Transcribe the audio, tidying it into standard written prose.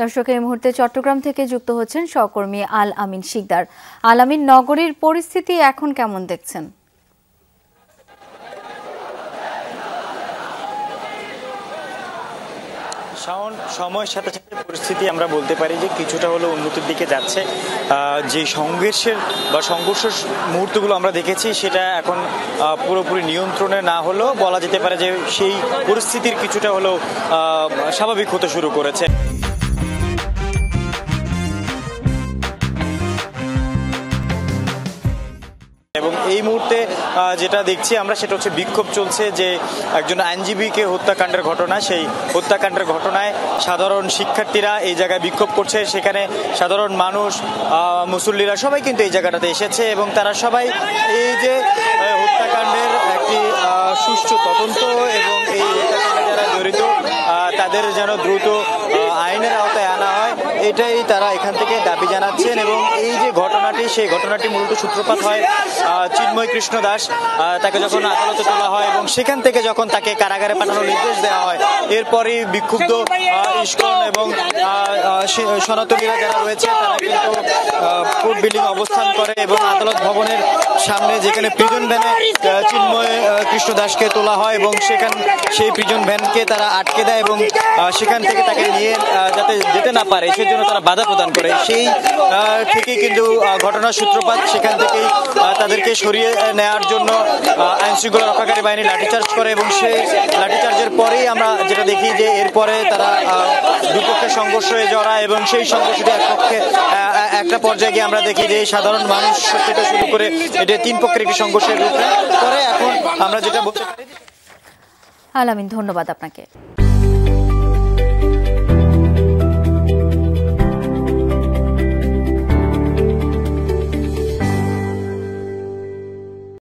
দর্শক, এই মুহূর্তে চট্টগ্রাম থেকে যুক্ত হচ্ছেন সহকর্মী আল আমিন শিকদার। আল আমিন, নগরীর পরিস্থিতি এখন কেমন দেখছেন? সময়ের সাথে সাথে পরিস্থিতি আমরা বলতে পারি যে কিছুটা হলো উন্নতির দিকে যাচ্ছে। যে সংঘর্ষের মুহূর্তগুলো আমরা দেখেছি সেটা এখন পুরোপুরি নিয়ন্ত্রণে না হলেও বলা যেতে পারে যে সেই পরিস্থিতির কিছুটা হলেও স্বাভাবিক হতে শুরু করেছে। এবং এই মুহূর্তে যেটা দেখছি আমরা সেটা হচ্ছে বিক্ষোভ চলছে যে একজন আইনজীবীকে হত্যাকাণ্ডের ঘটনা, সেই হত্যাকাণ্ডের ঘটনায় সাধারণ শিক্ষার্থীরা এই জায়গায় বিক্ষোভ করছে। সেখানে সাধারণ মানুষ, মুসল্লিরা সবাই কিন্তু এই জায়গাটাতে এসেছে এবং তারা সবাই এই যে হত্যাকাণ্ডের একটি সুষ্ঠু তদন্ত এবং এই হত্যাকাণ্ডে যারা জড়িত তাদের যেন দ্রুত আইনের আওতায় আনা হয়, এটাই তারা এখান থেকে দাবি জানাচ্ছেন। এবং এই যে ঘটনাটি, সেই ঘটনাটি মূলত সূত্রপাত হয় চিন্ময় কৃষ্ণ দাস, তাকে যখন আদালতে তোলা হয় এবং সেখান থেকে যখন তাকে কারাগারে পাঠানোর নির্দেশ দেওয়া হয়, এরপরই বিক্ষুব্ধ ইস্কন এবং সনাতনীরা যারা রয়েছে তারা কিন্তু কোর্ট বিল্ডিং অবস্থান করে এবং আদালত ভবনের সামনে যেখানে প্রিজন ভ্যানে চিন্ময় কৃষ্ণ দাসকে তোলা হয় এবং সেই প্রিজন ভ্যানকে তারা আটকে দেয় এবং সেখান থেকে তাকে নিয়ে যাতে যেতে না পারে সেজন্য তারা বাধা প্রদান করে। সেই থেকেই কিন্তু ঘটনার সূত্রপাত। সেখান থেকেই তাদেরকে সরিয়ে নেওয়ার জন্য আইন শৃঙ্খলা রক্ষাকারী বাহিনী লাঠিচার্জ করে এবং সেই লাঠিচার্জের পরেই আমরা যেটা দেখি যে এরপরে তারা দুপক্ষের সংঘর্ষ হয়ে জড়ায় এবং সেই সংঘর্ষটি একটা পর্যায়ে গিয়ে আমরা দেখি যে সাধারণ মানুষ থেকে শুরু করে এটা তিন পক্ষের একটি সংঘর্ষের রূপ পরে। এখন আমরা যেটা বলতে পারি। আল আমিন, ধন্যবাদ আপনাকে।